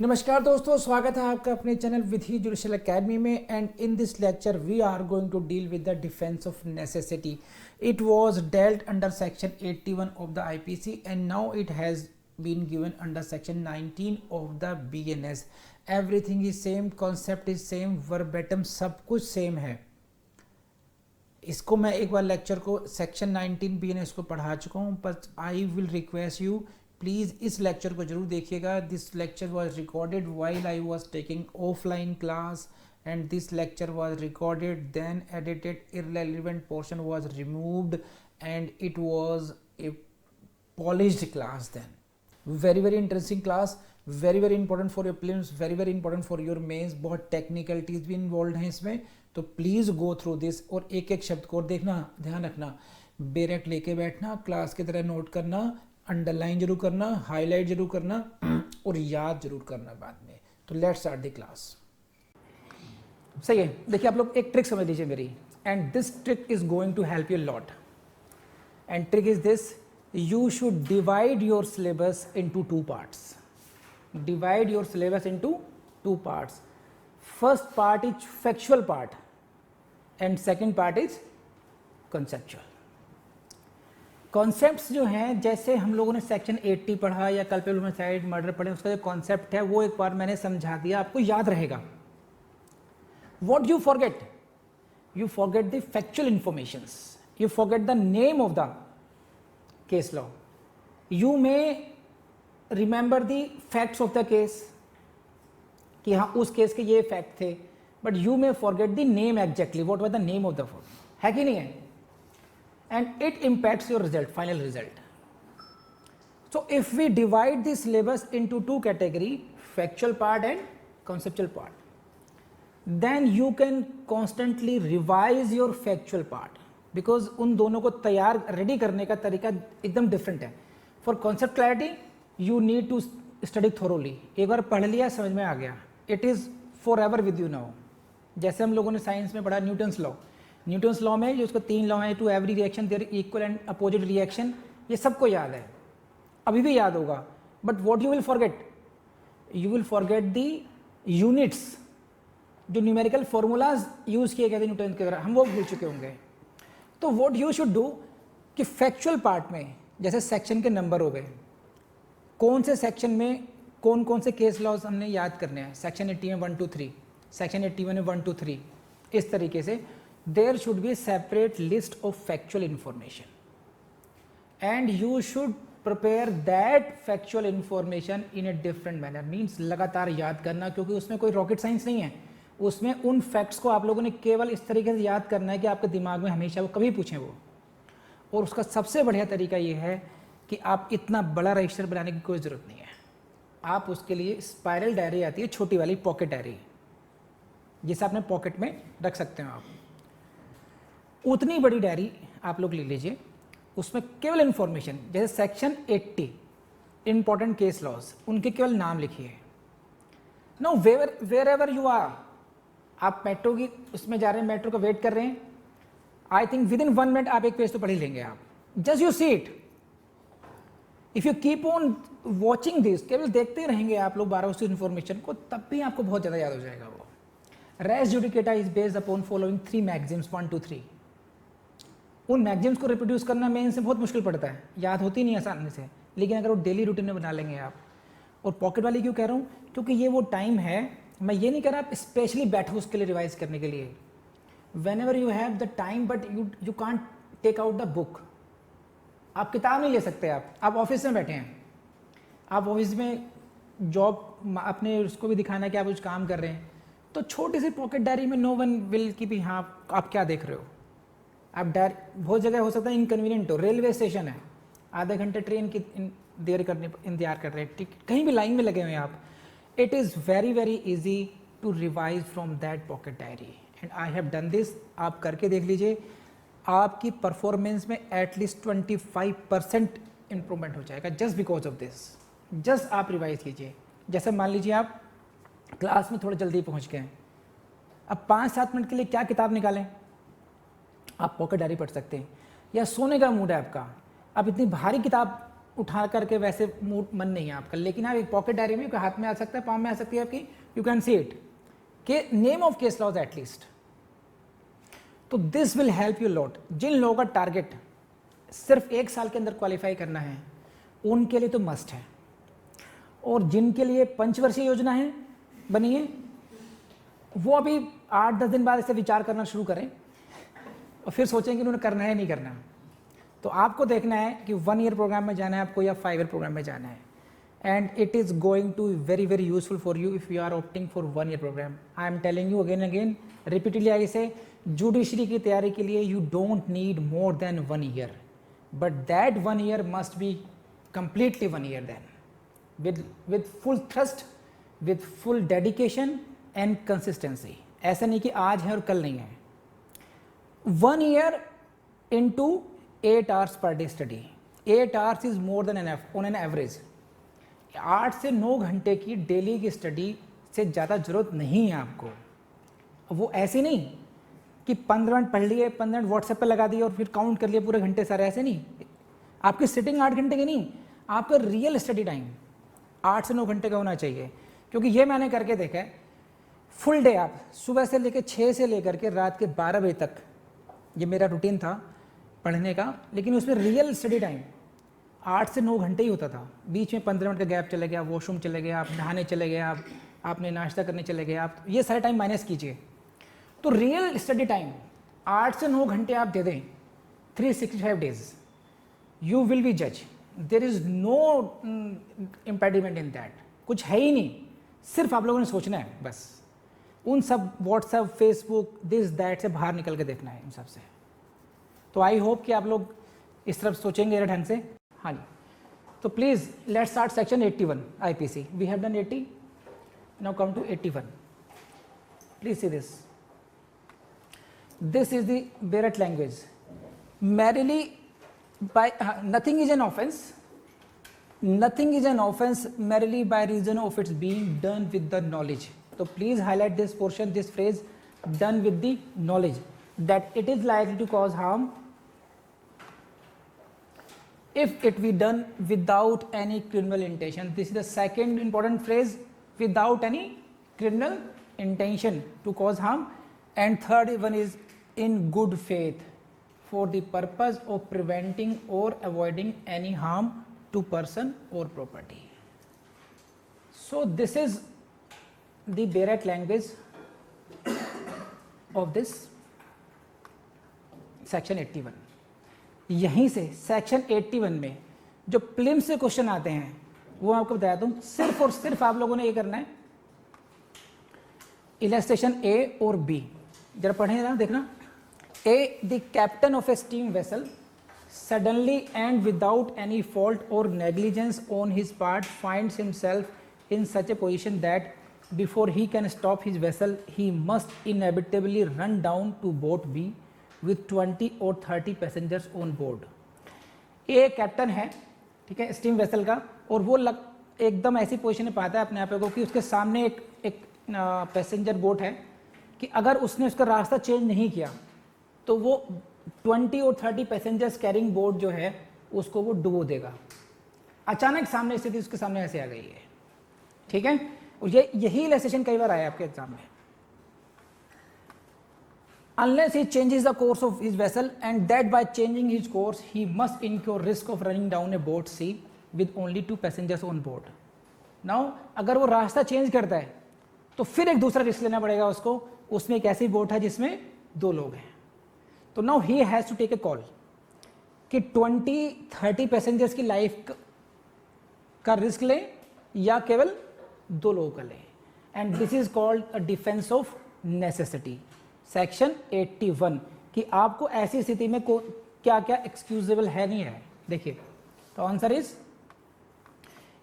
नमस्कार दोस्तों, स्वागत है आपका अपने चैनल विधि जुडिशियल एकेडमी में। And in this lecture we are going to deal with the defence of necessity. It was dealt under section 81 of the IPC and now it has been given under section 19 of the BNS. everything is same, concept is same, verbatim सब कुछ same है. इसको मैं एक बार lecture को section 19 BNS को पढ़ा चुका हूँ, but I will request you please इस लेक्चर को जरूर देखिएगा. This lecture was recorded while I was taking offline class and this lecture was recorded, then edited, irrelevant portion was removed and it was a polished class. Then very interesting class, very important for your prelims, very important for your mains. बहुत technicalities भी involve हैं इसमें, तो please go through this और एक एक शब्द को देखना, ध्यान रखना, बेरेक्ट लेके बैठना, क्लास की तरह नोट करना, अंडरलाइन जरूर करना, हाईलाइट जरूर करना और याद जरूर करना बाद में. तो लेट्स स्टार्ट द क्लास. सही है. देखिए आप लोग एक ट्रिक समझ लीजिए मेरी, and this trick is going to help you lot. And trick is this: you should divide your syllabus into two parts. Divide your syllabus into two parts. First part is factual part and second part is conceptual. Concepts जो हैं, जैसे हम लोगों ने section 80 पढ़ा या culpable homicide murder पढ़े, उसका जो कॉन्सेप्ट है वो एक बार मैंने समझा दिया, आपको याद रहेगा. What you forget? You forget the factual informations. You forget the name of the case law. You may remember the facts of the case, कि हाँ उस केस के ये फैक्ट थे, but you may forget the name exactly, what was the name of the for, है कि नहीं है? And it impacts your result, final result. So if we divide the syllabus into two category, factual part and conceptual part, then you can constantly revise your factual part, because उन दोनों को तैयार ready करने का तरीका एकदम different है. For concept clarity you need to study thoroughly. एक बार पढ़ लिया, समझ में आ गया, it is forever with you now. जैसे हम लोगों ने साइंस में पढ़ा न्यूटन्स लॉ. न्यूटन्स लॉ में जो उसको 3 लॉ हैं, to every reaction there equal and opposite reaction, ये सबको याद है, अभी भी याद होगा. But what you will forget? You will forget the units, जो न्यूमेरिकल फॉर्मूलाज यूज़ किए गए थे न्यूटन के द्वारा, हम वो भूल चुके होंगे. तो व्हाट यू शुड डू कि फैक्चुअल पार्ट में जैसे सेक्शन के नंबर हो गए, कौन से सेक्शन में कौन कौन से केस लॉज हमने याद करने हैं. सेक्शन 80 में 1 2 3, सेक्शन 81 में 1 2 3, इस तरीके से there should be separate list of factual information and you should prepare that factual information in a different manner. Means लगातार याद करना, क्योंकि उसमें कोई रॉकेट साइंस नहीं है. उसमें उन फैक्ट्स को आप लोगों ने केवल इस तरीके से याद करना है कि आपके दिमाग में हमेशा वो कभी पूछें वो. और उसका सबसे बढ़िया तरीका ये है कि आप इतना बड़ा रजिस्टर बनाने की कोई ज़रूरत नहीं है. आप उसके लिए स्पाइरल डायरी आती है, छोटी वाली पॉकेट डायरी, जिसे अपने पॉकेट में रख सकते हो आप. उतनी बड़ी डायरी आप लोग ले लीजिए, उसमें केवल इन्फॉर्मेशन, जैसे सेक्शन 80 इंपॉर्टेंट केस लॉज, उनके केवल नाम लिखिए. No wherever you are, आप मेट्रो की उसमें जा रहे हैं, मेट्रो का वेट कर रहे हैं, I think with in 1 minute आप एक पेज तो पढ़ ही लेंगे आप. Just you see it. If you keep on watching this, केवल देखते रहेंगे आप लोग 12 उस इन्फॉर्मेशन को, तब भी आपको बहुत ज़्यादा याद हो जाएगा वो. Res judicata is based upon following 3 maxims 1 2 3. उन मैगजीम्स को रिप्रोड्यूस करना में इनसे बहुत मुश्किल पड़ता है, याद होती नहीं आसानी से, लेकिन अगर वो डेली रूटीन में बना लेंगे आप. और पॉकेट वाली क्यों कह रहा हूँ? क्योंकि ये वो टाइम है, मैं ये नहीं कह रहा आप स्पेशली बैठो उसके लिए रिवाइज करने के लिए. Whenever you have the time, but you can't take out the book. आप किताब नहीं ले सकते. आप ऑफिस में बैठे हैं, आप ऑफिस में जॉब अपने उसको भी दिखाना है कि आप कुछ काम कर रहे हैं, तो छोटी सी पॉकेट डायरी में नो वन विल कि भी हाँ आप क्या देख रहे हो. आप बहुत जगह हो सकता है इनकन्वीनियंट हो, रेलवे स्टेशन है, आधे घंटे ट्रेन की देर करने इंतजार कर रहे हैं, कहीं भी लाइन में लगे हुए हैं आप. It is very easy to revise from that pocket diary and I have done this. आप करके देख लीजिए, आपकी परफॉर्मेंस में एटलीस्ट 25% इम्प्रूवमेंट हो जाएगा just because of this. Just आप रिवाइज कीजिए. जैसे मान लीजिए आप क्लास में थोड़ा जल्दी पहुंच गए, अब 5-7 मिनट के लिए क्या किताब निकालें, आप पॉकेट डायरी पढ़ सकते हैं. या सोने का मूड है आपका, अब इतनी भारी किताब उठा करके वैसे मूड मन नहीं है आपका, लेकिन आप एक पॉकेट डायरी में हाथ में आ सकता है, पाँव में आ सकती है आपकी, यू कैन सी इट के name of case laws at least. तो this will help you lot. जिन लोगों का टारगेट सिर्फ 1 साल के अंदर क्वालिफाई करना है उनके लिए तो मस्ट है, और जिनके लिए पंचवर्षीय योजना है बनी है वो अभी 8-10 दिन बाद इसे विचार करना शुरू करें और फिर सोचें कि उन्होंने करना है नहीं करना। तो आपको देखना है कि 1 ईयर प्रोग्राम में जाना है आपको या 5 ईयर प्रोग्राम में जाना है, and it is going to very very useful for you if you are opting for 1 year programme. I am telling you again again repeatedly, I say judiciary की तैयारी के लिए you don't need more than 1 year, but that 1 year must be completely 1 year then with full thrust, with full dedication and consistency। ऐसा नहीं कि आज है और कल नहीं है। 1 year into 8 hours per day study, 8 hours is more than enough on an average। 8 से 9 घंटे की डेली की स्टडी से ज़्यादा ज़रूरत नहीं है आपको। वो ऐसे नहीं कि 15 मिनट पढ़ लिए, 15 मिनट व्हाट्सएप पर लगा दिए और फिर काउंट कर लिए पूरे घंटे सारे, ऐसे नहीं। आपकी सिटिंग 8 घंटे की नहीं, आपका रियल स्टडी टाइम 8 से 9 घंटे का होना चाहिए। क्योंकि ये मैंने करके देखा है, फुल डे आप सुबह से लेकर 6 से लेकर के रात के 12 बजे तक, ये मेरा रूटीन था पढ़ने का, लेकिन उसमें रियल स्टडी टाइम 8 से 9 घंटे ही होता था। बीच में 15 मिनट का गैप चले गया, वॉशरूम चले गए, आप नहाने चले गए, आपने नाश्ता करने चले गए, आप ये सारे टाइम माइनस कीजिए। तो रियल स्टडी टाइम 8 से 9 घंटे आप दे दें 365 डेज, यू विल बी जज। There is no impediment in that, कुछ है ही नहीं, सिर्फ आप लोगों ने सोचना है बस। उन सब व्हाट्सएप, फेसबुक, दिस दैट से बाहर निकल के देखना है इन सब से। तो आई होप कि आप लोग इस तरफ सोचेंगे ढंग से। हाँ जी, तो please let's start section 81 IPC। We have done 80, now come to 81। Please see this, this is the bare language. Merely by nothing is an offense, nothing is an offense merely by reason of its being done with the knowledge। So please highlight this portion, this phrase, done with the knowledge that it is likely to cause harm if it be done without any criminal intention। This is the second important phrase, without any criminal intention to cause harm, and third one is in good faith for the purpose of preventing or avoiding any harm to person or property। So this is the direct language of this section 81। यहीं से section 81 में जो prelims से question आते हैं वो आपको बताया दूं, सिर्फ और सिर्फ आप लोगों ने ये करना है, इलस्ट्रेशन A और B जरा पढ़ें ना, देखना। A, the captain of a steam vessel suddenly and without any fault or negligence on his part finds himself in such a position that before he can stop his vessel he must inevitably run down to boat B with 20 or 30 passengers on board। A captain है, ठीक है, steam vessel का, और वो एकदम ऐसी position में पाता है अपने आप को कि उसके सामने एक पैसेंजर बोट है कि अगर उसने उसका रास्ता चेंज नहीं किया तो वो 20 और 30 पैसेंजर्स कैरिंग बोट जो है उसको वो डुबो देगा। अचानक सामने स्थिति उसके सामने ऐसे आ गई है, ठीक है। और यही इलस्ट्रेशन कई बार आया आपके एग्जाम में। Unless he changes the course of his vessel, and that by changing his course he must incur risk of running down a boat C with only 2 passengers on board। Now अगर वो रास्ता change करता है तो फिर एक दूसरा risk लेना पड़ेगा उसको, उसमें एक ऐसी बोट है जिसमें 2 लोग हैं। तो now he has to take a call कि 20-30 पैसेंजर्स की लाइफ का रिस्क लें या केवल 2 लोगों का लें, and this is called a defence of necessity, section 81, कि आपको ऐसी स्थिति में क्या क्या एक्सक्यूजेबल है नहीं है। देखिए, तो answer is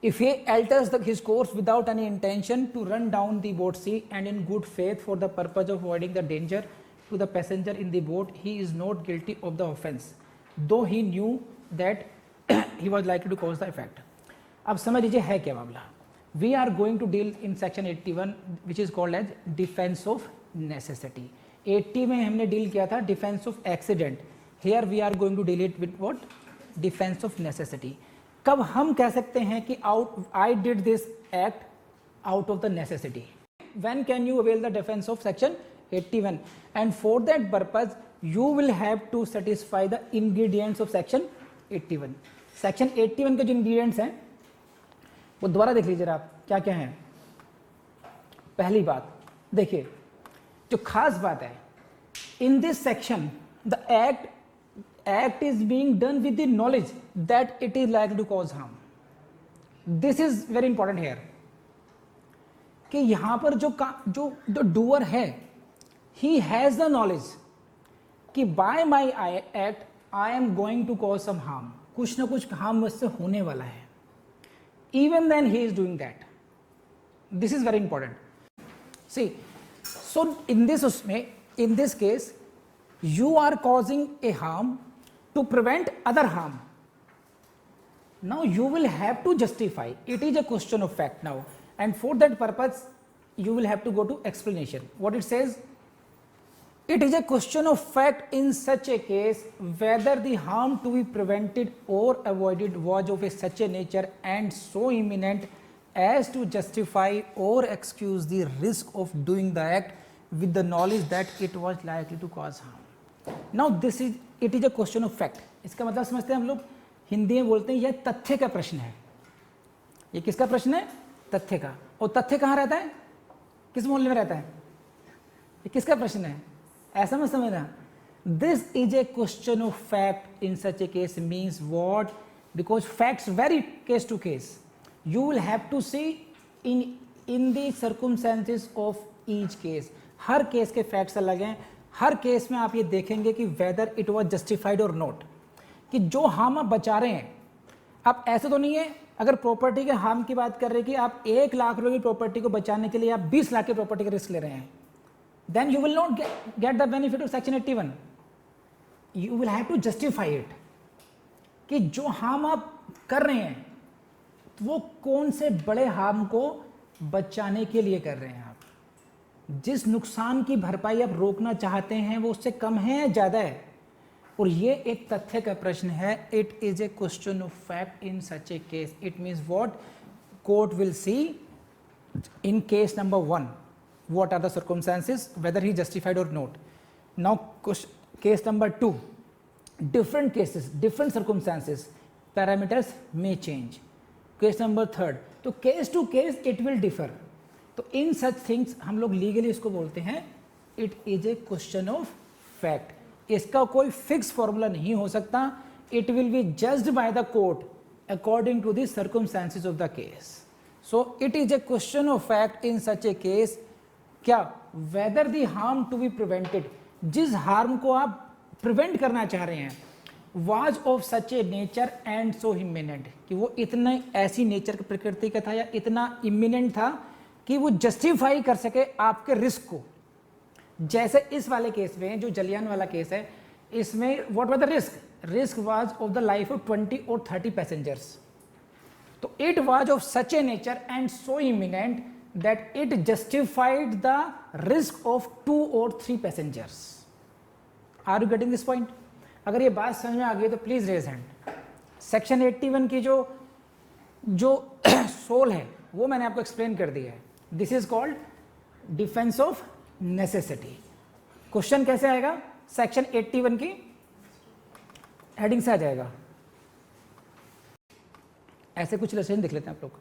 if he alters his course without any intention to run down the boat C and in good faith for the purpose of avoiding the danger to the passenger in the boat, he is not guilty of the offence though he knew that he was likely to cause the effect। अब समझ लीजिए है क्या मामला। We are going to deal in section 81 which is called as defense of necessity। 80 में हमने deal किया था defence of accident, here we are going to deal it with what? Defence of necessity. कब हम कह सकते हैं कि I did this act out of the necessity? When can you avail the defense of section 81? And for that purpose you will have to satisfy the ingredients of section 81. section 81 के जो ingredients हैं वो दोबारा देख लीजिए आप क्या क्या हैं. पहली बात देखिए, जो खास बात है, in this section the act is being done with the knowledge that it is likely to cause harm. This is very important here कि यहां पर जो डूअर है, ही हैज द नॉलेज कि by my act I am going to cause some harm, कुछ ना कुछ harm मुझसे होने वाला है. Even then he is doing that. This is very important. See, so in this case you are causing a harm to prevent other harm. Now you will have to justify. It is a question of fact now, and for that purpose you will have to go to explanation. What it says, it is a question of fact in such a case whether the harm to be prevented or avoided was of a such a nature and so imminent as to justify or excuse the risk of doing the act with the knowledge that it was likely to cause harm. Now this is, it is a question of fact. इसका मतलब समझते हैं हम लोग, हिंदी में बोलते हैं यह तथ्य का प्रश्न है. ये किसका प्रश्न है? तथ्य का. और तथ्य कहाँ रहता है? किस मोहल्ले में रहता है? ये किसका प्रश्न है? ऐसा मत समझना. This is a question of fact in such a case means what, because facts very case to case. You will have to see in the circumstances of each case. हर केस के फैक्ट्स अलग हैं. हर case में आप ये देखेंगे कि वेदर इट वाज जस्टिफाइड और नॉट, कि जो हार्म आप बचा रहे हैं. आप ऐसे तो नहीं है, अगर प्रॉपर्टी के हार्म की बात कर रहे हैं कि आप 1 लाख रुपए की प्रॉपर्टी को बचाने के लिए आप 20 लाख की प्रॉपर्टी का रिस्क ले रहे हैं, then you will not get the benefit of section 81. You will have to justify it कि जो हार्म आप कर रहे हैं वो कौन से बड़े हार्म को बचाने के लिए कर रहे हैं. आप जिस नुकसान की भरपाई आप रोकना चाहते हैं वो उससे कम है या ज़्यादा है. और ये एक तथ्य का प्रश्न है. It is a question of fact in such a case. It means what court will see in case number 1 what are the circumstances, whether he justified or not. Now case number 2, different cases, different circumstances, parameters may change. Case number 3, तो case to case it will differ. तो इन such things हम लोग legally इसको बोलते हैं it is a question of fact. इसका कोई fix formula नहीं हो सकता. It will be judged by the court according to the circumstances of the case. So it is a question of fact in such a case, क्या whether the harm to be prevented, जिस harm को आप prevent करना चाह रहे हैं, was of such a nature and so imminent, कि वो इतना ऐसी नेचर की प्रकृति का था या इतना इमिनेंट था कि वो जस्टिफाई कर सके आपके रिस्क को. जैसे इस वाले केस में, जो जलियान वाला केस है, इसमें what was the risk? Risk was of the life of 20 और 30 पैसेंजर्स. तो it was of such a nature and so imminent that it justified the risk of 2 और 3 passengers. Are you getting this point? अगर ये बात समझ में आ गई तो प्लीज रेज हैंड. सेक्शन 81 की जो सोल है वो मैंने आपको एक्सप्लेन कर दिया है. This is called defence of necessity. Question कैसे आएगा? सेक्शन 81 की हेडिंग से आ जाएगा. ऐसे कुछ इलस्ट्रेशन देख लेते हैं आप लोग.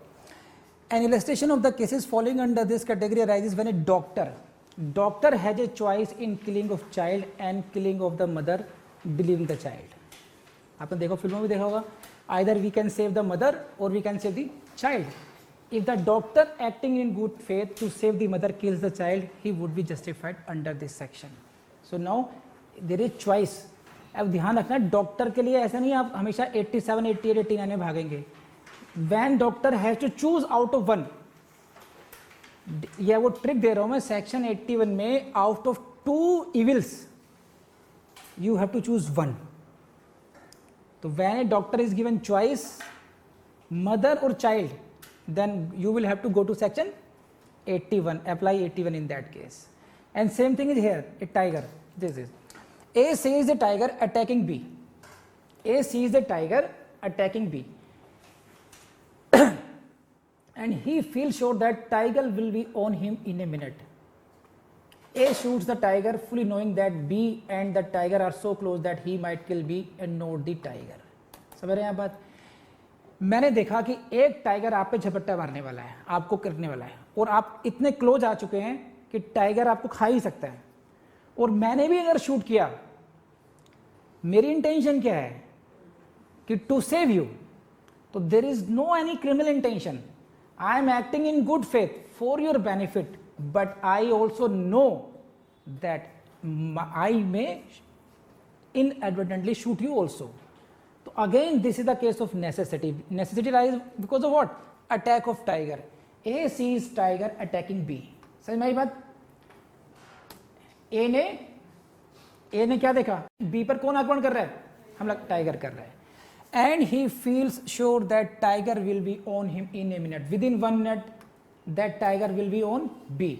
An illustration of the cases following under this category arises when a doctor has a choice in killing of child and killing of the mother delivering the child. आपने देखो, फिल्मों में देखा होगा, either we can save the mother और we can save the child. If the doctor acting in good faith to save the mother kills the child, he would be justified under this section. So now there is choice. अब ध्यान रखना, doctor के लिए ऐसा नहीं आप हमेशा 87, 88, 89 में भागेंगे. When doctor has to choose out of one, यह वो ट्रिक दे रहा हूं मैं सेक्शन 81 में, out of 2 evils you have to choose one. तो when a doctor is given choice, mother or child, then you will have to go to section 81, apply 81 in that case. And same thing is here, a tiger. This is A sees a tiger attacking B. A sees a tiger attacking B. and he feels sure that tiger will be on him in a minute. A shoots the tiger fully knowing that B and the tiger are so close that he might kill B and not the tiger. समझ रहे हैं आप बात? मैंने देखा कि एक tiger आप पे झपट्टा मारने वाला है, आपको करने वाला है, और आप इतने क्लोज आ चुके हैं कि टाइगर आपको खा ही सकता है, और मैंने भी अगर शूट किया, मेरी इंटेंशन क्या है कि टू सेव यू, तो there is no any criminal intention. I am acting in good faith for your benefit, but I also know that I may inadvertently shoot you also. So again, this is the case of necessity. Necessity arises because of what? Attack of tiger. A sees tiger attacking B. समझ में आई बात? A ने क्या देखा? B पर कौन आक्रमण कर रहा है? हमला टाइगर कर रहा है. And he feels sure that tiger will be on him in a minute. Within 1 minute, that tiger will be on B.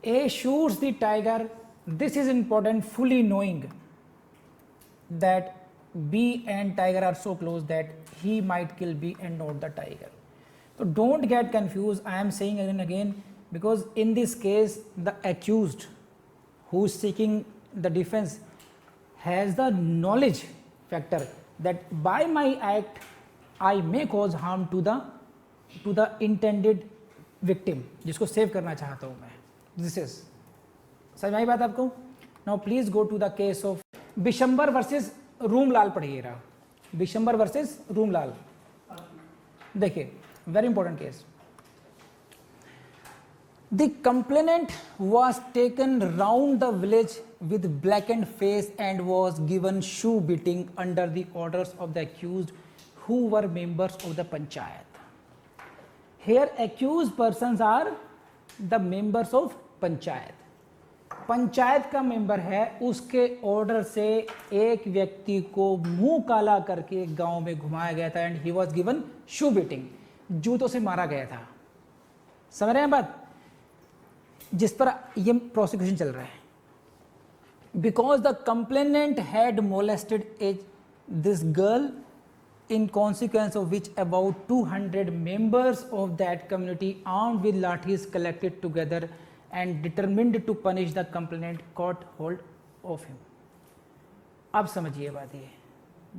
A shoots the tiger. This is important, fully knowing that B and tiger are so close that he might kill B and not the tiger. So don't get confused. I am saying again and again, because in this case the accused who is seeking the defense has the knowledge factor that by my act I may cause harm to the intended victim, जिसको save करना चाहता हूँ मैं. This is समझ में आई बात आपको? Now please go to the case of Bishambar versus Roomlal. पढ़िए रहा, बिशंबर वर्सेस रूमलाल. देखिए, very important case. The complainant was taken round the village with blackened face and was given shoe beating under the orders of the accused who were members of the panchayat. Here accused persons are the members of panchayat. Panchayat का member है, उसके order से एक व्यक्ति को मुंह काला करके गांव में घुमाया गया था and he was given shoe beating, जूतों से मारा गया था. समझ रहे हैं बात? जिस पर ये प्रोसिक्यूशन चल रहा है. Because the complainant had molested this girl in consequence of which about 200 members of that community armed with lathis collected together and determined to punish the complainant caught hold of him. अब समझिए बात ये,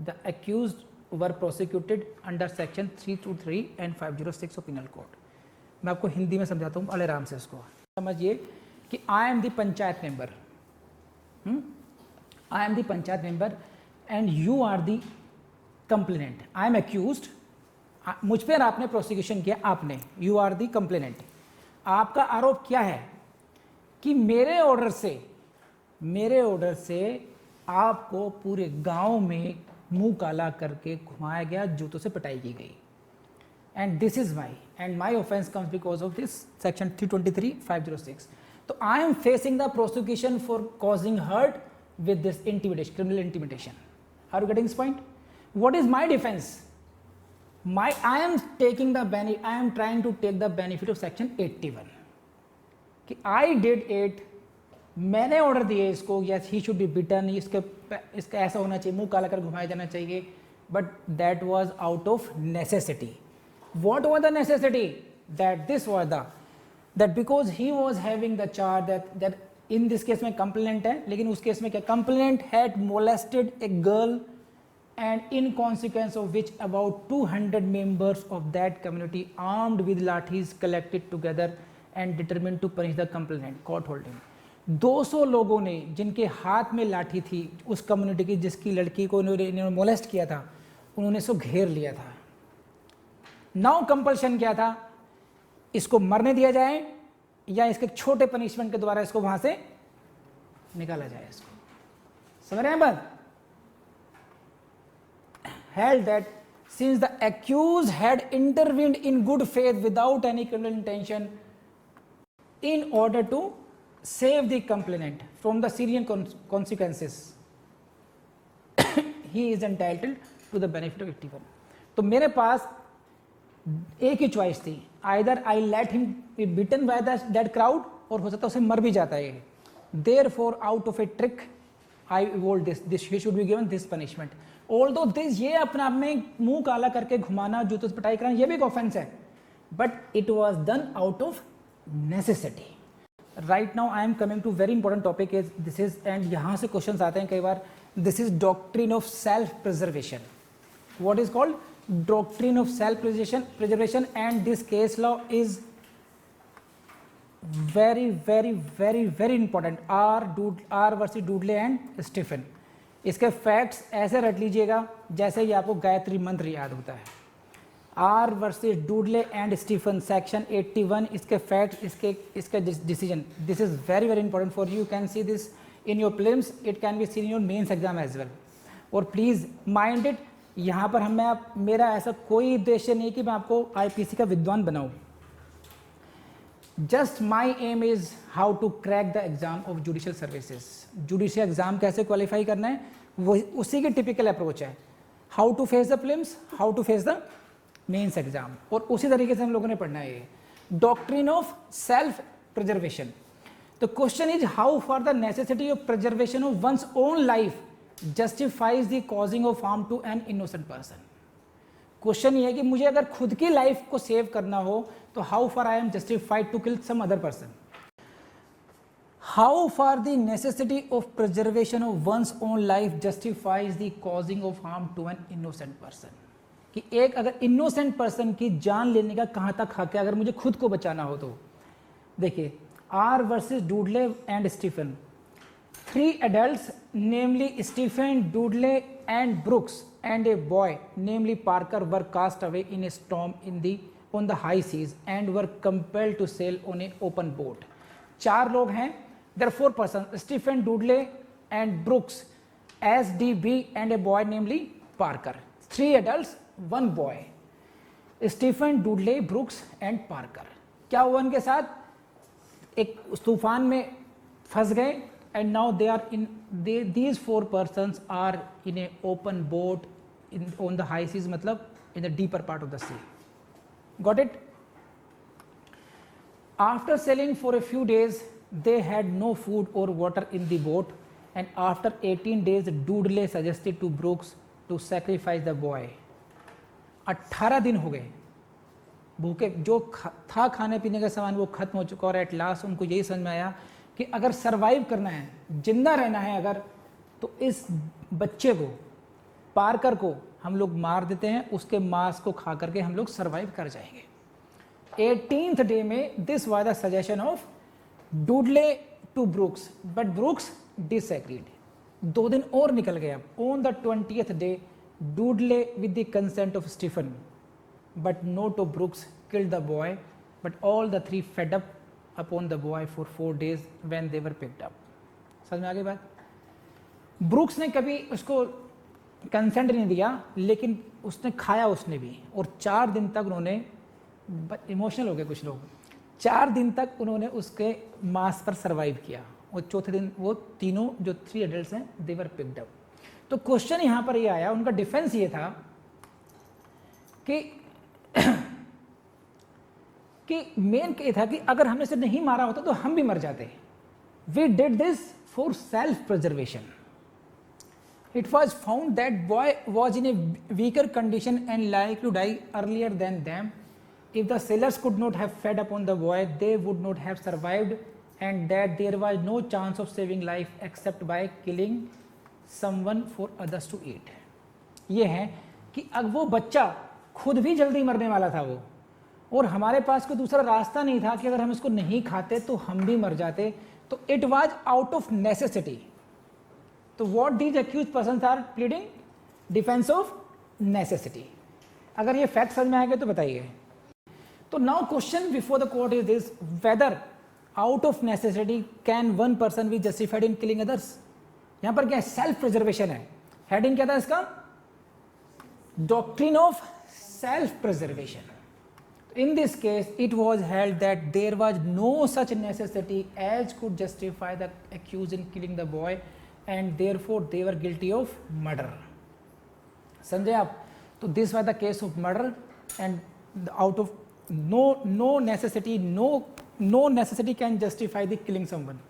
the accused were prosecuted under section 323 and 506 of penal code. मैं आपको हिंदी में समझाता हूँ, अले आराम से इसको समझिए कि I am the panchayat member, I am the panchayat member and you are the complainant. I am accused, मुझ पर आपने प्रोसिक्यूशन किया, आपने, you are the complainant. आपका आरोप क्या है कि मेरे ऑर्डर से आपको पूरे गांव में मुंह काला करके घुमाया गया, जूतों से पिटाई की गई. And this is my offence comes because of this section 323/506. तो I am facing the prosecution for causing hurt with this intimidation, criminal intimidation. Are you getting this point? What is my defence? I am trying to take the benefit of section 81 कि I did it, मैंने order दिए इसको, yes he should be beaten, इसका ऐसा होना चाहिए, मुंह काला कर घुमाया जाना चाहिए, but that was out of necessity. What was the necessity? That because he was having the charge that in this case में complainant है, लेकिन उस केस में क्या, complainant had molested a girl and in consequence of which about 200 members of that community armed with lathis collected together and determined to punish the complainant caught hold him. 200 लोगों ने जिनके हाथ में लाठी थी, उस कम्युनिटी की जिसकी लड़की को इन्होंने मोलेस्ट किया था, उन्होंने इसको घेर लिया था. नाउ कंपल्शन क्या था? इसको मरने दिया जाए या इसके छोटे पनिशमेंट के द्वारा इसको वहां से निकाला जाए. इसको समझ रहे हैं बात? Held that since the accused had intervened in good faith without any criminal intention in order to save the complainant from the serious consequences, he is entitled to the benefit of 81. तो मेरे पास एक ही choice थी, either I let him be beaten by that crowd, और हो सकता है उसे मर भी जाता है. Therefore, out of a trick, I evolved this he should be given this punishment. Although this ये अपने आप में मुंह काला करके घुमाना, जूतों से पिटाई कराना, ये भी एक ऑफेंस है, but it was done out of necessity. Right now I am coming to very important topic is this is, and यहाँ से questions आते हैं कई बार, this is doctrine of self preservation. What is called doctrine of self preservation, and this case law is very very very very important. R versus Dudley and Stephen. इसके facts ऐसे रट लीजिएगा जैसे ये आपको गायत्री मंत्र याद होता है. R versus Dudley and Stephen section 81, इसके फैक्ट, इसके decision. This is very very important for you. Can see this in your prelims, it can be seen in your mains exam as well. और please mind it, यहाँ पर मेरा ऐसा कोई उद्देश्य नहीं कि मैं आपको आईपीसी का विद्वान बनाऊँ. Just my aim is how to crack the exam of judicial services. Judicial exam कैसे क्वालिफाई करना है, वो उसी की टिपिकल अप्रोच है. How to face the prelims, how to face the mains exam, और उसी तरीके से हम लोगों ने पढ़ना है. ये doctrine of self preservation. The question is how far the necessity of preservation of one's own life justifies the causing of harm to an innocent person. Question ये है कि मुझे अगर खुद की लाइफ को सेव करना हो तो how far I am justified to kill some other person. How far the necessity of preservation of one's own life justifies the causing of harm to an innocent person. कि एक अगर innocent person की जान लेने का कहाँ तक हक है अगर मुझे खुद को बचाना हो तो. देखिए, R versus Dudley and Stephen. 3 adults, namely Stephen, Dudley and Brooks, and a boy, namely Parker, were cast away in a storm on the high seas and were compelled to sail on an open boat. 4 लोग हैं. There are 4 persons: Stephen, Dudley and Brooks, SDB, and a boy namely Parker. 3 adults, 1 boy. Stephen, Dudley, Brooks and Parker. क्या हुआ उनके साथ? एक तूफान में फंस गए. And now these 4 persons are in a open boat on the high seas, मतलब in the deeper part of the sea. Got it? After sailing for a few days, they had no food or water in the boat, and after 18 days, Dudley suggested to Brooks to sacrifice the boy. 18 दिन हो गए भूखे, जो था खाने पीने का सामान वो खत्म हो चुका, और एट लास्ट उनको यही समझ में आया कि अगर सरवाइव करना है, जिंदा रहना है अगर, तो इस बच्चे को, पार्कर को हम लोग मार देते हैं, उसके मांस को खा करके हम लोग सरवाइव कर जाएंगे. 18th डे में this was the suggestion of Dudley to Brooks, but Brooks disagreed. 2 दिन और निकल गए. अब on the 20th day Dudley with the consent of Stephen but not of Brooks killed the boy, but all the 3 fed up upon the boy for 4 days when they were picked up. समझ में आ गई बात? Brooks ने कभी उसको consent नहीं दिया, लेकिन उसने खाया उसने भी, और 4 दिन तक उन्होंने, इमोशनल हो गए कुछ लोग, 4 दिन तक उन्होंने उसके मांस पर सर्वाइव किया, और चौथे दिन वो तीनों जो 3 एडल्ट्स हैं दे वर पिक्ड अप. तो क्वेश्चन यहाँ पर ये आया, उनका डिफेंस ये था कि मेन ये था कि अगर हमने इसे नहीं मारा होता तो हम भी मर जाते. We did this for self preservation. It was found that boy was in a weaker condition and like to die earlier than them. If the sailors could not have fed upon the boy they would not have survived, and that there was no chance of saving life except by killing someone for others to eat. ये है कि अब वो बच्चा खुद भी जल्दी मरने वाला था वो, और हमारे पास कोई दूसरा रास्ता नहीं था कि अगर हम इसको नहीं खाते तो हम भी मर जाते. तो it was out of necessity. तो what these accused persons are pleading? Defence of necessity. अगर ये फैक्ट समझ में आएंगे तो बताइए. तो now question before the court is this, whether out of necessity can one person be justified in killing others. यहां पर क्या है? सेल्फ प्रिजर्वेशन है. हेडिंग क्या था इसका? Doctrine of self preservation. In this case, it was held that there was no such necessity as could justify the accused in killing the boy, and therefore they were guilty of murder. समझे आप? तो this was the case of murder, and out of no necessity, no necessity can justify the killing someone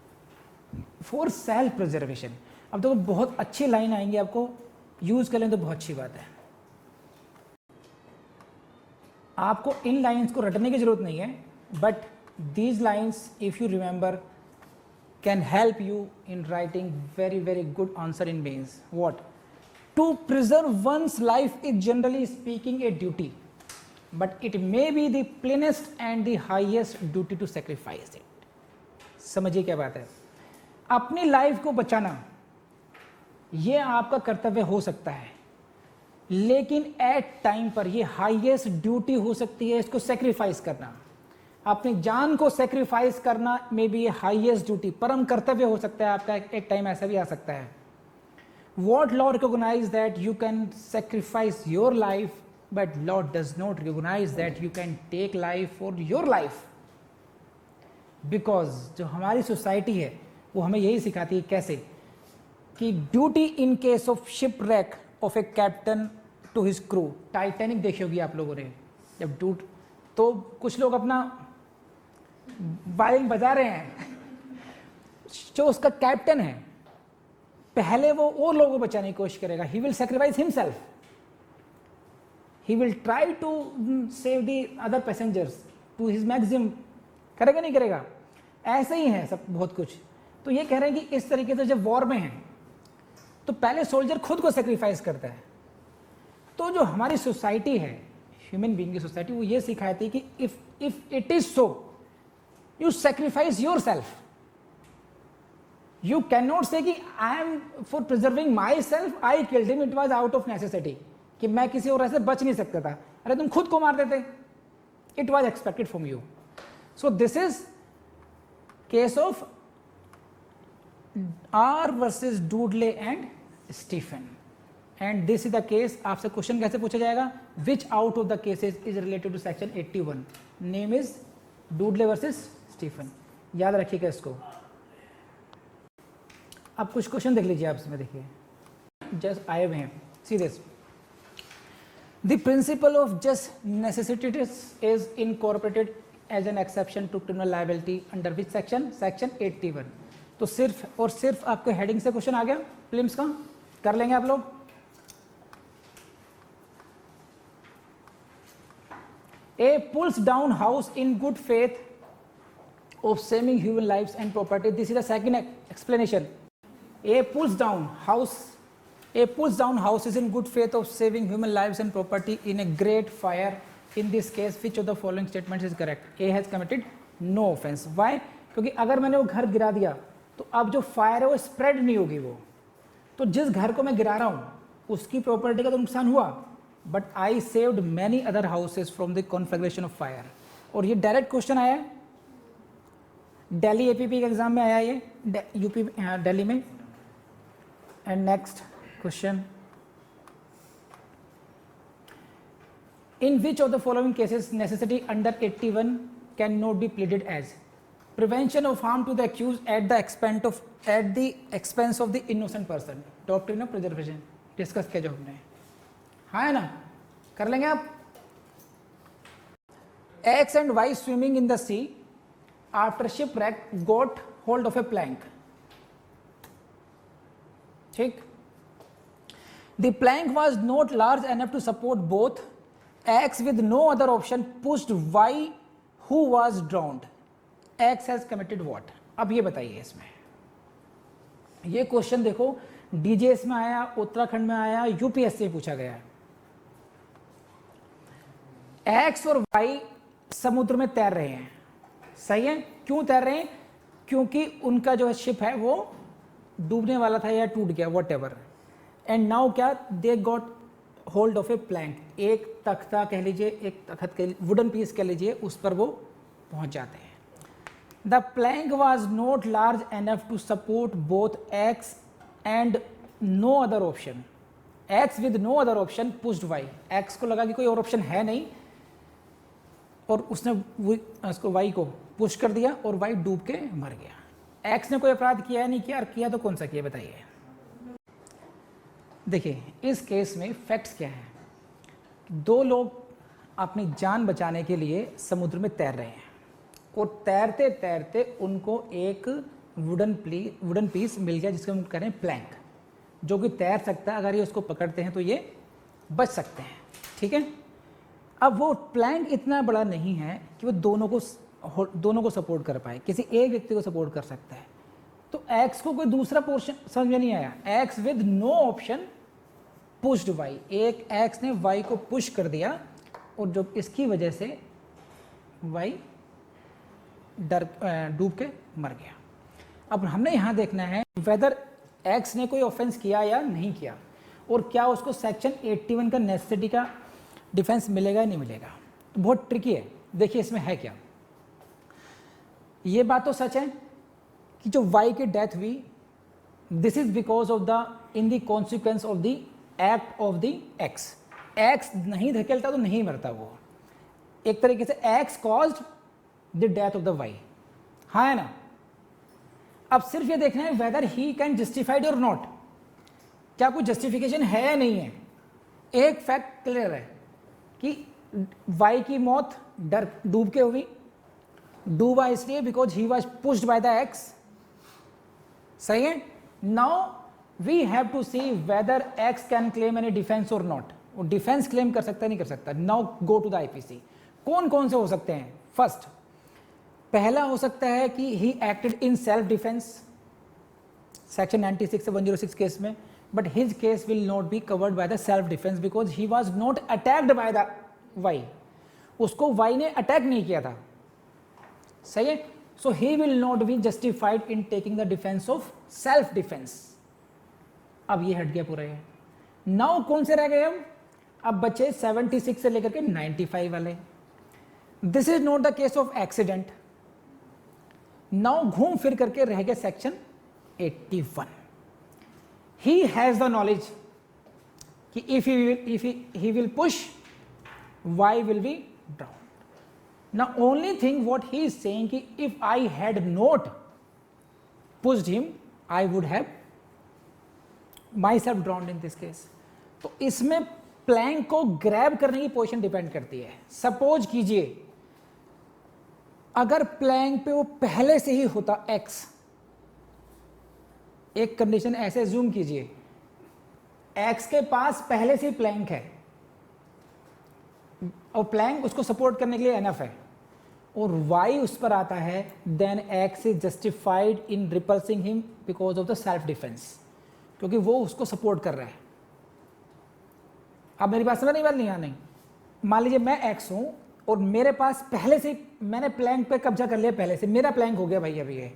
for self preservation. अब देखो बहुत अच्छी line आएंगी, आपको use कर लें तो बहुत अच्छी बात है. आपको इन लाइंस को रटने की जरूरत नहीं है, but these lines if you remember can help you in writing very good answer in mains. What? To preserve one's life is generally speaking a duty, but it may be the plainest and the highest duty to sacrifice it. समझिए क्या बात है, अपनी life को बचाना ये आपका कर्तव्य हो सकता है, लेकिन एट टाइम पर ये हाईएस्ट ड्यूटी हो सकती है इसको सेक्रीफाइस करना। अपनी जान को सेक्रीफाइस करना में भी ये हाईएस्ट ड्यूटी, परम कर्तव्य हो सकता है आपका, एक टाइम ऐसा भी आ सकता है। What law recognise that you can sacrifice your life, but law does not recognise that you can take life for your life, because जो हमारी सोसाइटी है वो हमें यही सिखाती है कैसे कि duty in case of shipwreck of a captain to his crew. Titanic देखी होगी आप लोगों ने, जब तो कुछ लोग अपना वायलिन बजा रहे हैं, जो उसका कैप्टन है पहले वो और लोगों को बचाने की कोशिश करेगा, he will sacrifice himself, he will try to save the other passengers to his maximum. करेगा नहीं करेगा? ऐसे ही है सब बहुत कुछ। तो ये कह रहे हैं कि इस तरीके से जब वॉर में है तो पहले सोल्जर खुद को सेक्रीफाइस करता है। तो जो हमारी सोसाइटी है, ह्यूमन बीइंग की सोसाइटी, वो ये सिखाती है कि if it is so you sacrifice yourself. You cannot say कि I am for preserving myself I killed him, it was out of necessity, कि मैं किसी और ऐसे बच नहीं सकता था, अरे तुम खुद को मार देते, it was expected from you. So this is case of R versus Dudley and Stephen, and this is the case. आपसे क्वेश्चन कैसे पूछा जाएगा? Which out of the cases is related to section 81? Name is Dudley versus Stephen. याद रखिएगा इसको। अब कुछ question देख लीजिए आप इसमें, देखिए जस्ट आए हुए हैं सीधे। The principle of just necessity is incorporated as an exception to criminal liability under which section? Section 81। तो सिर्फ और सिर्फ आपको हेडिंग से क्वेश्चन आ गया प्रीलिम्स का, कर लेंगे आप लोग। A pulls down house in good faith of saving human lives and property. This is the second explanation. A pulls down house is in good faith of saving human lives and property in a great fire. In this case, which of the following statements is correct? A has committed no offense. Why? क्योंकि अगर मैंने वो घर गिरा दिया तो अब जो फायर है वो स्प्रेड नहीं होगी, वो तो जिस घर को मैं गिरा रहा हूँ उसकी प्रॉपर्टी का तो नुकसान हुआ, but I saved many other houses from the conflagration of fire. और ये डायरेक्ट क्वेश्चन आया है दिल्ली एपीपी के एग्जाम में आया ये, यूपी दिल्ली में। And next question, in which of the following cases necessity under 81 can not be pleaded as? Prevention of harm to the accused at the expense of the innocent person. Doctrine of preservation discuss किया जो हमने, हाँ है ना, कर लेंगे आप। X and Y swimming in the sea after shipwreck got hold of a plank. ठीक, the plank was not large enough to support both. X with no other option pushed Y who was drowned. X has committed what? अब ये बताइए इसमें, ये question देखो डीजेएस में आया, उत्तराखंड में आया, यूपीएससी में पूछा गया है। X और Y समुद्र में तैर रहे हैं, सही है। क्यों तैर रहे हैं? क्योंकि उनका जो है शिप है वो डूबने वाला था या टूट गया, वट एवर। एंड नाउ क्या, they got hold of a plank, एक तख्ता कह लीजिए, एक तख्त के वुडन पीस कह लीजिए, उस पर वो पहुंच जाते हैं। The plank was not large enough to support both X and no other option. X with no other option pushed Y, X को लगा कि कोई और ऑप्शन है नहीं और उसने उसको वाई को पुश कर दिया और वाई डूब के मर गया। एक्स ने कोई अपराध किया है नहीं किया, और किया तो कौन सा किया बताइए। देखिए इस केस में फैक्ट्स क्या है, दो लोग अपनी जान बचाने के लिए समुद्र में तैर रहे हैं और तैरते तैरते उनको एक वुडन पीस मिल गया जिसको हम कह रहे हैं प्लैंक, जो कि तैर सकता है, अगर ये उसको पकड़ते हैं तो ये बच सकते हैं, ठीक है। अब वो प्लैंक इतना बड़ा नहीं है कि वो दोनों को सपोर्ट कर पाए, किसी एक व्यक्ति को सपोर्ट कर सकता है। तो x को कोई दूसरा पोर्शन समझ में नहीं आया, x with no option pushed y, एक x ने y को पुश कर दिया और जो इसकी वजह से y डूब के मर गया। अब हमने यहाँ देखना है वेदर x ने कोई ऑफेंस किया या नहीं किया, और क्या उसको सेक्शन 81 का नेसेसिटी का डिफेंस मिलेगा या नहीं मिलेगा। तो बहुत ट्रिकी है। देखिए इसमें है क्या, ये बात तो सच है कि जो y की डेथ हुई, this is because of the in the consequence of the act of the x नहीं धकेलता तो नहीं मरता वो, एक तरीके से x caused the death of the y, हाँ है ना। अब सिर्फ ये देखना है वेदर ही कैन जस्टिफाइड और नॉट, क्या कोई जस्टिफिकेशन है या नहीं है। एक फैक्ट क्लियर है कि y की मौत डूब के हुई, डूबा इसलिए because he was pushed by the x, सही है। Now we have to see whether x can claim any defence और नॉट, वो डिफेंस क्लेम कर सकता है नहीं कर सकता। Now go to the IPC, कौन कौन से हो सकते हैं। फर्स्ट, पहला हो सकता है कि he acted in self defence, section 96 से 106 केस में, but his case will not be covered by the self defence because he was not attacked by the y, उसको y ने अटैक नहीं किया था, सही है। So he will not be justified in taking the defence of self defence. अब ये हट गया पूरा ये। नाउ कौन से रह गए हम, अब बचे 76 से लेकर के 95 वाले। This is not the case of accident. Now घूम फिर करके रह गए section 81। He has the knowledge कि if he will push y will be drowned. Now only thing what he is saying कि if I had not pushed him I would have myself drowned in this case. तो इसमें Planck को grab करने की position depend करती है। Suppose कीजिए अगर प्लैंक पे वो पहले से ही होता x, एक कंडीशन ऐसे अज्यूम कीजिए x के पास पहले से ही प्लैंक है और प्लैंक उसको सपोर्ट करने के लिए एनफ है, और y उस पर आता है, then x is justified in repulsing him because of the self defence, क्योंकि वो उसको सपोर्ट कर रहा है। अब मेरी बात समझ नहीं आ नहीं, मान लीजिए मैं x हूं और मेरे पास पहले से मैंने प्लैंक पे कब्जा कर लिया, पहले से मेरा प्लैंक हो गया भाई अभी ये।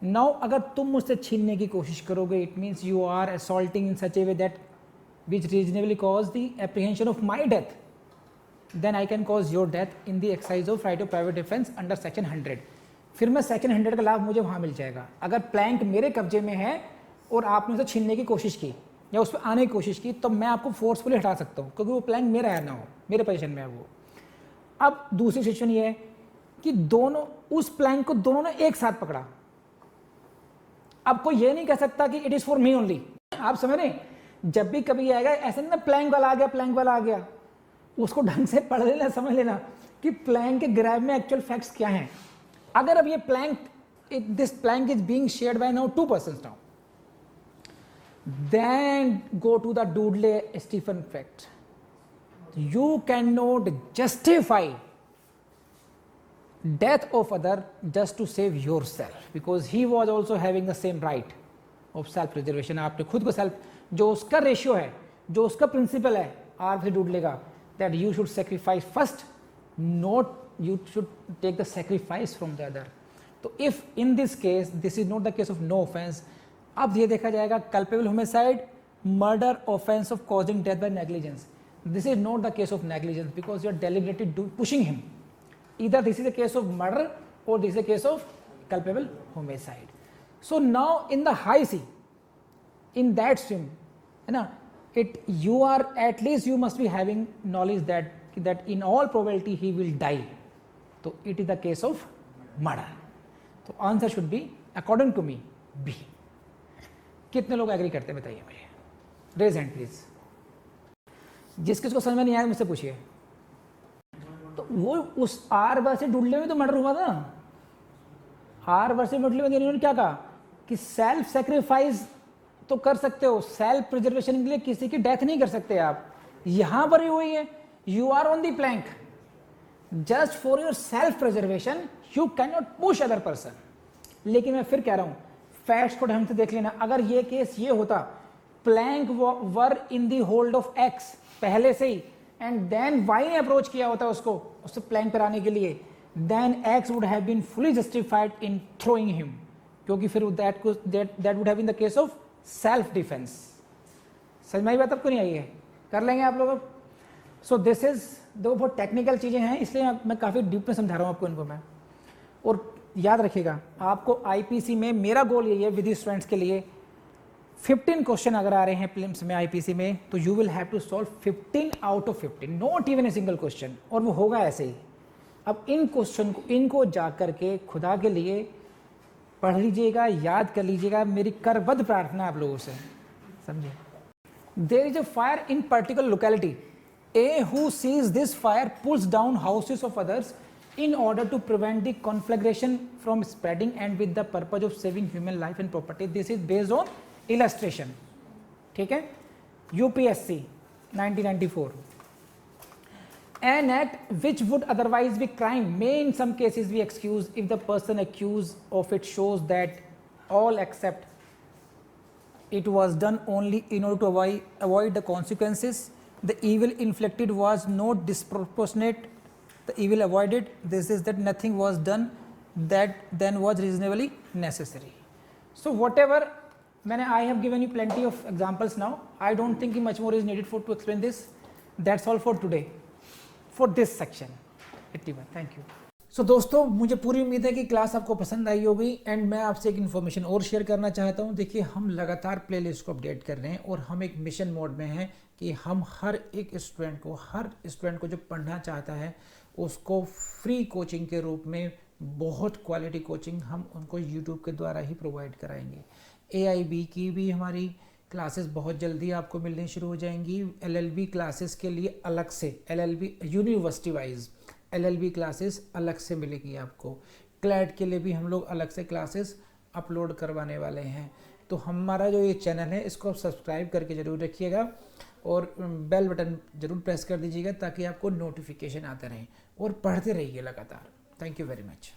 नाउ अगर तुम मुझसे छीनने की कोशिश करोगे, it means you are assaulting in such a way that which reasonably cause the apprehension of my death, then I can cause your death in the exercise of right of private defense under section 100। फिर मैं section 100 का लाभ मुझे वहाँ मिल जाएगा। अगर Planck मेरे कब्जे में है और आपने उसे छीनने की कोशिश की या उस पर आने की कोशिश की, तो मैं आपको फोर्सफुली हटा सकता हूँ क्योंकि वो प्लैंक मेरा है ना हो, मेरे पोजीशन में है वो। अब दूसरी सिचुएशन ये है कि दोनों उस प्लैंक को दोनों ने एक साथ पकड़ा। अब कोई ये नहीं कह सकता कि it is for me only. आप समझ रहे, जब भी कभी आएगा ऐसे नहीं ना प्लैंक वाला आ गया, प्लैंक वाला आ गया, उसको ढंग से पढ़ लेना, समझ लेना कि प्लैंक के ग्रैब में एक्चुअल फैक्ट्स क्या हैं। अगर अब ये plank, this plank is being shared by now 2 persons now, then go to the Dudley Stephen fact. You can not justify death of other just to save yourself because he was also having the same right of self preservation. आपने खुद को self, जो उसका ratio है, जो उसका principal है are से डूडले का, that you should sacrifice first, not you should take the sacrifice from the other। तो if in this case this is not the case of no offense, अब ये देखा जाएगा culpable homicide, murder offense of causing death by negligence। This is not the case of negligence because you are deliberately pushing him। Either this is a case of murder or this is a case of culpable homicide। So now in the high sea, in that swim, है ना, you are at least you must be having knowledge that in all probability he will die, so it is the case of murder। तो answer should be according to me B. कितने लोग agree करते हैं बताइए मुझे, raise hand please. जिस किसको समझ में नहीं आया मुझसे पूछिए। तो वो उस आर वर्से डुडले में तो मर्डर हुआ था, आर वर्से डुडले में उन्होंने क्या कहा कि सेल्फ सेक्रीफाइस तो कर सकते हो, सेल्फ प्रिजर्वेशन के लिए किसी की डेथ नहीं कर सकते आप। यहां पर ही हुई है, you are on the plank. Just for your self preservation you cannot push other person. लेकिन मैं फिर कह रहा हूं, फैक्ट्स को ढंग से देख लेना. अगर ये केस ये होता, plank were in the hold of X पहले से ही, एंड देन वाई ने अप्रोच किया होता उसको उससे प्लैंक पर आने के लिए, then X would have been fully justified in throwing him, क्योंकि फिर that would have been the case of self defence. समझ में आई बात? आपको नहीं आई है? कर लेंगे आप लोग. सो दिस इज दो बहुत टेक्निकल चीज़ें हैं, इसलिए मैं काफ़ी डीप में समझा रहा हूँ आपको इनको मैं. और याद रखिएगा, आपको आईपीसी में मेरा गोल यही है विद स्टूडेंट्स के लिए, 15 क्वेश्चन अगर आ रहे हैं प्रीलिम्स में आईपीसी में, तो you will have to solve 15 out of 15, not even a single question. और वो होगा ऐसे ही. अब इन क्वेश्चन को इनको जा करके खुदा के लिए पढ़ लीजिएगा, याद कर लीजिएगा. मेरी करबद्ध प्रार्थना आप लोगों से, समझे. There is a fire in particular locality. A who sees this fire pulls down houses of others in order to prevent the conflagration from spreading and with the purpose of saving human life and property. This is based on illustration. ठीक है? UPSC 1994. An act which would otherwise be crime may in some cases be excused if the person accused of it shows that all except it was done only in order to avoid the consequences. The evil inflicted was not disproportionate, the evil avoided. This is that nothing was done that then was reasonably necessary. So whatever, I have given you plenty of examples now. I don't think much more is needed to explain this. That's all for today, for this section. Thank you. So दोस्तों, मुझे पूरी उम्मीद है कि class आपको पसंद आई होगी. And मैं आपसे एक इन्फॉर्मेशन और शेयर करना चाहता हूँ. देखिए, हम लगातार प्लेलिस्ट को अपडेट कर रहे हैं और हम एक मिशन मोड में हैं कि हम हर स्टूडेंट को जो पढ़ना चाहता है उसको फ्री कोचिंग के रूप में बहुत क्वालिटी कोचिंग हम उनको यूट्यूब के द्वारा ही प्रोवाइड कराएंगे. AIB की भी हमारी क्लासेस बहुत जल्दी आपको मिलनी शुरू हो जाएंगी. LLB क्लासेस के लिए अलग से, LLB university wise LLB classes अलग से मिलेगी आपको. क्लैट के लिए भी हम लोग अलग से क्लासेस अपलोड करवाने वाले हैं. तो हमारा जो ये चैनल है इसको आप सब्सक्राइब करके ज़रूर रखिएगा और बेल बटन ज़रूर प्रेस कर दीजिएगा ताकि आपको नोटिफिकेशन आते रहें और पढ़ते रहिए लगातार. Thank you very much.